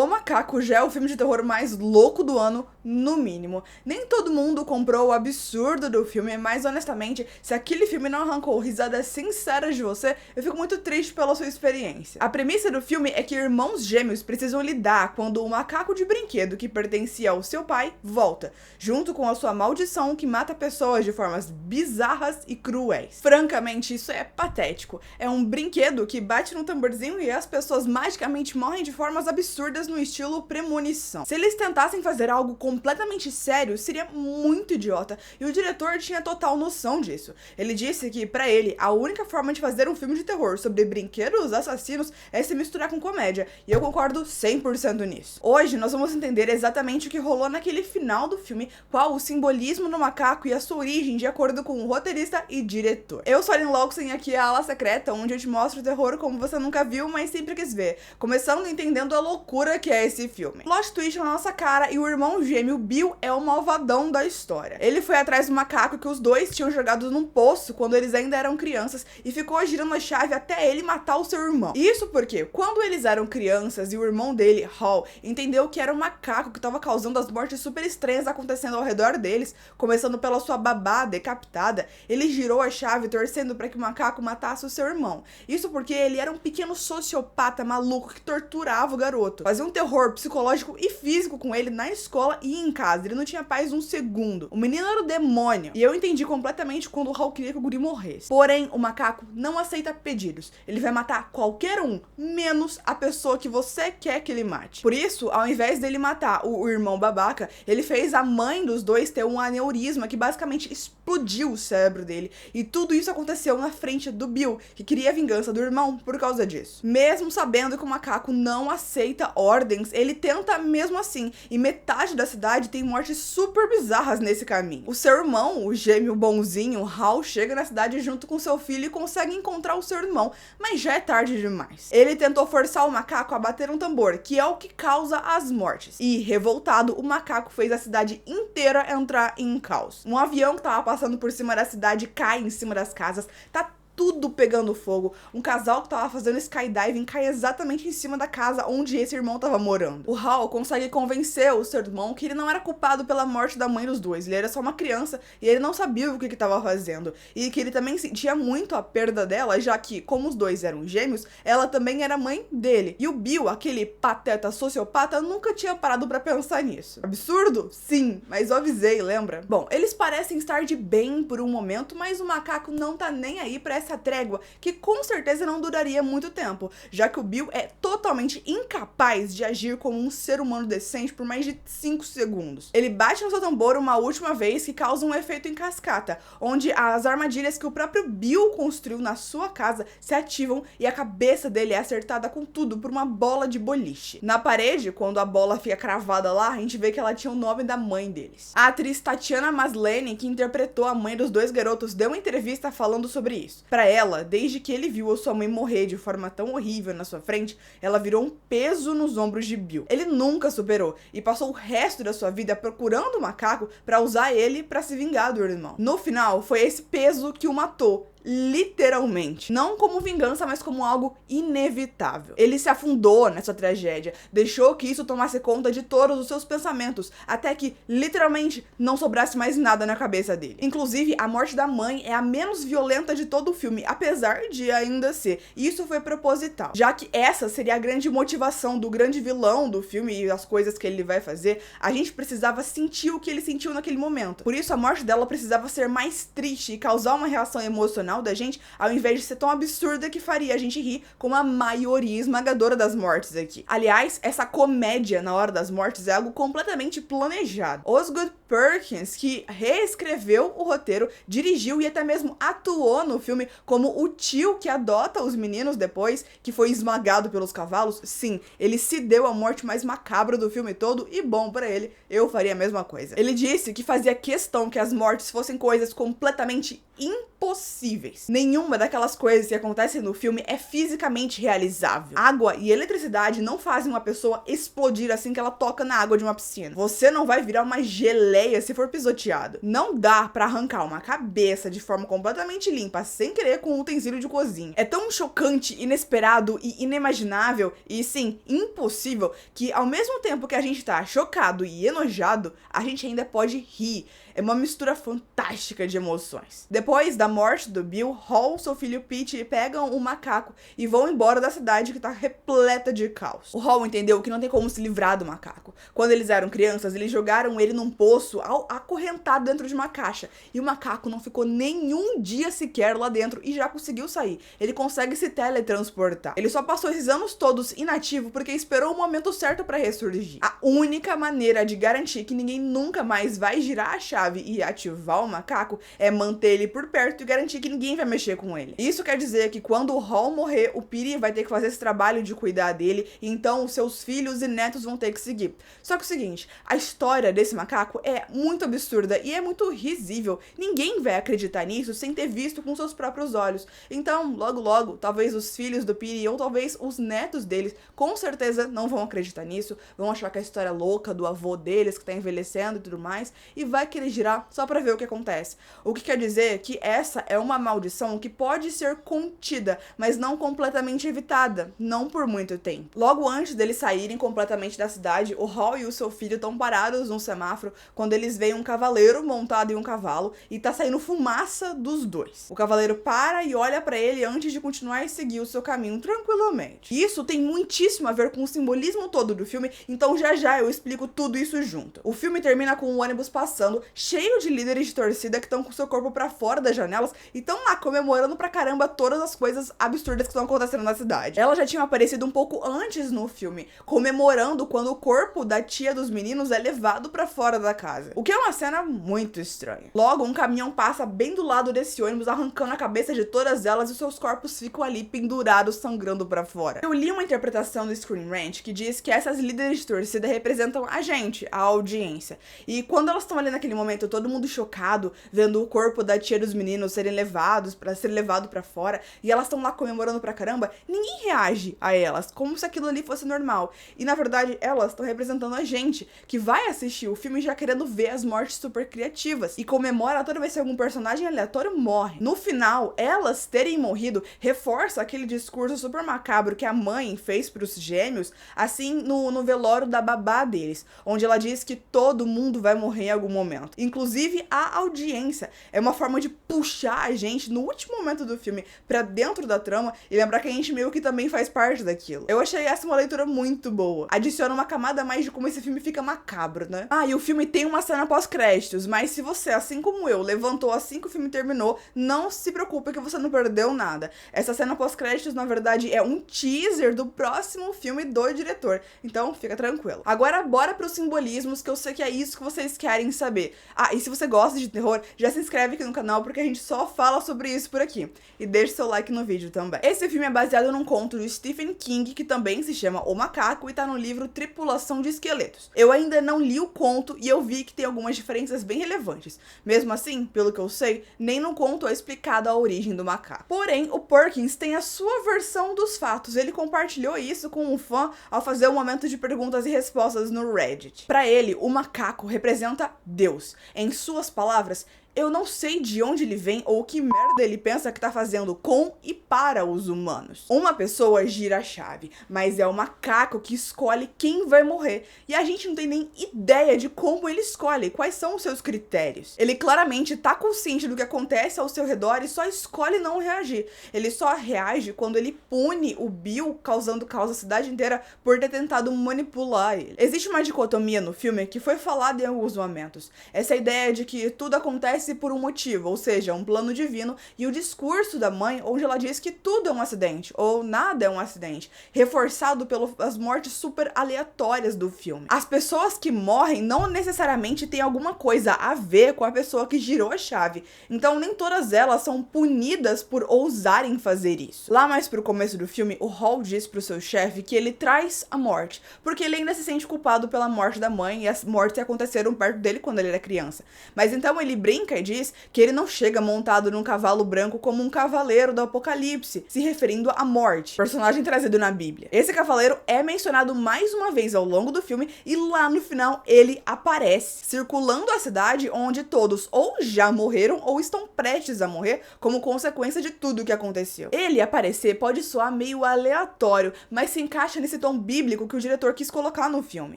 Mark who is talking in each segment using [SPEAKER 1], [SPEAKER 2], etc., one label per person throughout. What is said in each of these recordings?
[SPEAKER 1] O Macaco já é o filme de terror mais louco do ano, no mínimo. Nem todo mundo comprou o absurdo do filme, mas honestamente, se aquele filme não arrancou risadas sinceras de você, eu fico muito triste pela sua experiência. A premissa do filme é que irmãos gêmeos precisam lidar quando o macaco de brinquedo que pertencia ao seu pai volta, junto com a sua maldição que mata pessoas de formas bizarras e cruéis. Francamente, isso é patético. É um brinquedo que bate no tamborzinho e as pessoas magicamente morrem de formas absurdas no estilo premonição. Se eles tentassem fazer algo completamente sério, seria muito idiota, e o diretor tinha total noção disso. Ele disse que, pra ele, a única forma de fazer um filme de terror sobre brinquedos assassinos é se misturar com comédia, e eu concordo 100% nisso. Hoje nós vamos entender exatamente o que rolou naquele final do filme, qual o simbolismo no macaco e a sua origem de acordo com o roteirista e diretor. Eu sou a Aline Loxen e aqui é a Ala Secreta, onde eu te mostro o terror como você nunca viu, mas sempre quis ver, começando entendendo a loucura que é esse filme. Plot twist na nossa cara, e o irmão gêmeo Bill é o malvadão da história. Ele foi atrás do macaco que os dois tinham jogado num poço quando eles ainda eram crianças e ficou girando a chave até ele matar o seu irmão. Isso porque, quando eles eram crianças e o irmão dele, Hal, entendeu que era o macaco que estava causando as mortes super estranhas acontecendo ao redor deles, começando pela sua babá decapitada, ele girou a chave torcendo para que o macaco matasse o seu irmão. Isso porque ele era um pequeno sociopata maluco que torturava o garoto, fazia um terror psicológico e físico com ele na escola e em casa. Ele não tinha paz um segundo. O menino era o demônio. E eu entendi completamente quando o Hal queria que o guri morresse. Porém, o macaco não aceita pedidos. Ele vai matar qualquer um, menos a pessoa que você quer que ele mate. Por isso, ao invés dele matar o irmão babaca, ele fez a mãe dos dois ter um aneurisma que basicamente explodiu o cérebro dele. E tudo isso aconteceu na frente do Bill, que queria a vingança do irmão por causa disso. Mesmo sabendo que o macaco não aceita ordens, ele tenta mesmo assim, e metade da cidade tem mortes super bizarras nesse caminho. O seu irmão, o gêmeo bonzinho, Hal, chega na cidade junto com seu filho e consegue encontrar o seu irmão, mas já é tarde demais. Ele tentou forçar o macaco a bater um tambor, que é o que causa as mortes. E, revoltado, o macaco fez a cidade inteira entrar em caos. Um avião que tava passando por cima da cidade cai em cima das casas, tá tudo pegando fogo. Um casal que tava fazendo skydiving cai exatamente em cima da casa onde esse irmão tava morando. O Hal consegue convencer o seu irmão que ele não era culpado pela morte da mãe dos dois, ele era só uma criança e ele não sabia o que tava fazendo, e que ele também sentia muito a perda dela, já que, como os dois eram gêmeos, ela também era mãe dele. E o Bill, aquele pateta sociopata, nunca tinha parado pra pensar nisso. Absurdo? Sim, mas eu avisei, lembra? Bom, eles parecem estar de bem por um momento, mas o macaco não tá nem aí pra essa trégua, que com certeza não duraria muito tempo, já que o Bill é totalmente incapaz de agir como um ser humano decente por mais de 5 segundos. Ele bate no seu tambor uma última vez, que causa um efeito em cascata, onde as armadilhas que o próprio Bill construiu na sua casa se ativam e a cabeça dele é acertada com tudo por uma bola de boliche. Na parede, quando a bola fica cravada lá, a gente vê que ela tinha o nome da mãe deles. A atriz Tatiana Maslany, que interpretou a mãe dos dois garotos, deu uma entrevista falando sobre isso. Pra ela, desde que ele viu a sua mãe morrer de forma tão horrível na sua frente, ela virou um peso nos ombros de Bill. Ele nunca superou e passou o resto da sua vida procurando o macaco pra usar ele pra se vingar do irmão. No final, foi esse peso que o matou. Literalmente. Não como vingança, mas como algo inevitável. Ele se afundou nessa tragédia, deixou que isso tomasse conta de todos os seus pensamentos, até que, literalmente, não sobrasse mais nada na cabeça dele. Inclusive, a morte da mãe é a menos violenta de todo o filme, apesar de ainda ser. Isso foi proposital, já que essa seria a grande motivação do grande vilão do filme e as coisas que ele vai fazer. A gente precisava sentir o que ele sentiu naquele momento. Por isso, a morte dela precisava ser mais triste e causar uma reação emocional da gente, ao invés de ser tão absurda que faria a gente rir com a maioria esmagadora das mortes aqui. Aliás, essa comédia na hora das mortes é algo completamente planejado. Osgood Perkins, que reescreveu o roteiro, dirigiu e até mesmo atuou no filme como o tio que adota os meninos depois que foi esmagado pelos cavalos. Sim, ele se deu a morte mais macabra do filme todo, e bom pra ele, eu faria a mesma coisa. Ele disse que fazia questão que as mortes fossem coisas completamente impossíveis. Nenhuma daquelas coisas que acontecem no filme é fisicamente realizável. Água e eletricidade não fazem uma pessoa explodir assim que ela toca na água de uma piscina. Você não vai virar uma geleia se for pisoteado. Não dá pra arrancar uma cabeça de forma completamente limpa, sem querer, com um utensílio de cozinha. É tão chocante, inesperado e inimaginável, e sim, impossível, que ao mesmo tempo que a gente tá chocado e enojado, a gente ainda pode rir. É uma mistura fantástica de emoções. Depois da morte do Bill, Hall, seu filho Pete pegam um macaco e vão embora da cidade que tá repleta de caos. O Hall entendeu que não tem como se livrar do macaco. Quando eles eram crianças, eles jogaram ele num poço acorrentado dentro de uma caixa. E o macaco não ficou nenhum dia sequer lá dentro e já conseguiu sair. Ele consegue se teletransportar. Ele só passou esses anos todos inativo porque esperou o momento certo pra ressurgir. A única maneira de garantir que ninguém nunca mais vai girar a chave e ativar o macaco é manter ele por perto e garantir que ninguém vai mexer com ele. Isso quer dizer que quando o Hall morrer, o Pete vai ter que fazer esse trabalho de cuidar dele, e então os seus filhos e netos vão ter que seguir. Só que é o seguinte, a história desse macaco é muito absurda e é muito risível. Ninguém vai acreditar nisso sem ter visto com seus próprios olhos. Então, logo logo, talvez os filhos do Pete ou talvez os netos deles, com certeza não vão acreditar nisso, vão achar que a história é louca do avô deles que tá envelhecendo e tudo mais, e vai querer girar só pra ver o que acontece. O que quer dizer que essa é uma maldição que pode ser contida, mas não completamente evitada, não por muito tempo. Logo antes deles saírem completamente da cidade, o Hall e o seu filho estão parados num semáforo quando eles veem um cavaleiro montado em um cavalo e tá saindo fumaça dos dois. O cavaleiro para e olha pra ele antes de continuar e seguir o seu caminho tranquilamente. Isso tem muitíssimo a ver com o simbolismo todo do filme, então já eu explico tudo isso junto. O filme termina com um ônibus passando, cheio de líderes de torcida que estão com seu corpo pra fora das janelas e estão lá comemorando pra caramba todas as coisas absurdas que estão acontecendo na cidade. Elas já tinham aparecido um pouco antes no filme, comemorando quando o corpo da tia dos meninos é levado pra fora da casa. O que é uma cena muito estranha. Logo, um caminhão passa bem do lado desse ônibus, arrancando a cabeça de todas elas e seus corpos ficam ali pendurados, sangrando pra fora. Eu li uma interpretação do Screen Rant que diz que essas líderes de torcida representam a gente, a audiência. E quando elas estão ali naquele momento, todo mundo chocado, vendo o corpo da tia dos meninos ser levado pra fora, e elas estão lá comemorando pra caramba, ninguém reage a elas, como se aquilo ali fosse normal. E na verdade, elas estão representando a gente, que vai assistir o filme já querendo ver as mortes super criativas, e comemora toda vez que algum personagem aleatório morre. No final, elas terem morrido reforça aquele discurso super macabro que a mãe fez pros gêmeos, assim, no velório da babá deles, onde ela diz que todo mundo vai morrer em algum momento. Inclusive a audiência. É uma forma de puxar a gente no último momento do filme pra dentro da trama e lembrar que a gente meio que também faz parte daquilo. Eu achei essa uma leitura muito boa. Adiciona uma camada a mais de como esse filme fica macabro, né? Ah, e o filme tem uma cena pós-créditos, mas se você, assim como eu, levantou assim que o filme terminou, não se preocupe que você não perdeu nada. Essa cena pós-créditos, na verdade, é um teaser do próximo filme do diretor. Então, fica tranquilo. Agora, bora pros simbolismos, que eu sei que é isso que vocês querem saber. Ah, e se você gosta de terror, já se inscreve aqui no canal, porque a gente só fala sobre isso por aqui. E deixa seu like no vídeo também. Esse filme é baseado num conto do Stephen King, que também se chama O Macaco, e tá no livro Tripulação de Esqueletos. Eu ainda não li o conto, e eu vi que tem algumas diferenças bem relevantes. Mesmo assim, pelo que eu sei, nem no conto é explicada a origem do macaco. Porém, o Perkins tem a sua versão dos fatos. Ele compartilhou isso com um fã ao fazer um momento de perguntas e respostas no Reddit. Pra ele, o macaco representa Deus. Em suas palavras, eu não sei de onde ele vem ou que merda ele pensa que tá fazendo com e para os humanos. Uma pessoa gira a chave, mas é o macaco que escolhe quem vai morrer. E a gente não tem nem ideia de como ele escolhe, quais são os seus critérios. Ele claramente tá consciente do que acontece ao seu redor e só escolhe não reagir. Ele só reage quando ele pune o Bill, causando caos à cidade inteira por ter tentado manipular ele. Existe uma dicotomia no filme que foi falada em alguns momentos. Essa ideia de que tudo acontece por um motivo, ou seja, um plano divino, e o discurso da mãe, onde ela diz que tudo é um acidente, ou nada é um acidente, reforçado pelas mortes super aleatórias do filme. As pessoas que morrem não necessariamente têm alguma coisa a ver com a pessoa que girou a chave, então nem todas elas são punidas por ousarem fazer isso. Lá mais pro começo do filme, o Hall diz pro seu chefe que ele traz a morte, porque ele ainda se sente culpado pela morte da mãe e as mortes que aconteceram perto dele quando ele era criança. Mas então ele brinca explica e diz que ele não chega montado num cavalo branco como um cavaleiro do Apocalipse, se referindo à morte, personagem trazido na Bíblia. Esse cavaleiro é mencionado mais uma vez ao longo do filme e lá no final ele aparece, circulando a cidade onde todos ou já morreram ou estão prestes a morrer como consequência de tudo o que aconteceu. Ele aparecer pode soar meio aleatório, mas se encaixa nesse tom bíblico que o diretor quis colocar no filme.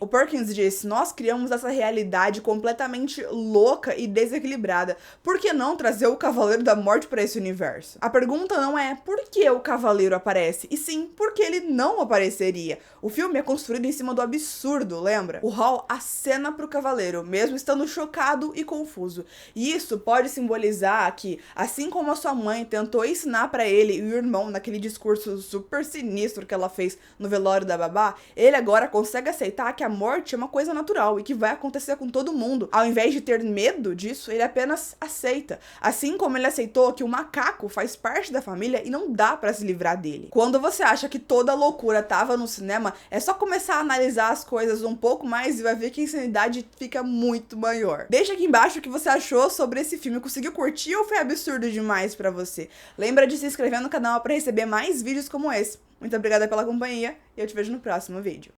[SPEAKER 1] O Perkins disse: nós criamos essa realidade completamente louca e desequilibrada. Por que não trazer o Cavaleiro da Morte para esse universo? A pergunta não é por que o Cavaleiro aparece, e sim por que ele não apareceria. O filme é construído em cima do absurdo, lembra? O Hall acena pro Cavaleiro, mesmo estando chocado e confuso. E isso pode simbolizar que, assim como a sua mãe tentou ensinar para ele e o irmão naquele discurso super sinistro que ela fez no velório da babá, ele agora consegue aceitar que a morte é uma coisa natural e que vai acontecer com todo mundo. Ao invés de ter medo disso, ele apenas aceita. Assim como ele aceitou que o macaco faz parte da família e não dá pra se livrar dele. Quando você acha que toda a loucura tava no cinema, é só começar a analisar as coisas um pouco mais e vai ver que a insanidade fica muito maior. Deixa aqui embaixo o que você achou sobre esse filme. Conseguiu curtir ou foi absurdo demais pra você? Lembra de se inscrever no canal pra receber mais vídeos como esse. Muito obrigada pela companhia e eu te vejo no próximo vídeo.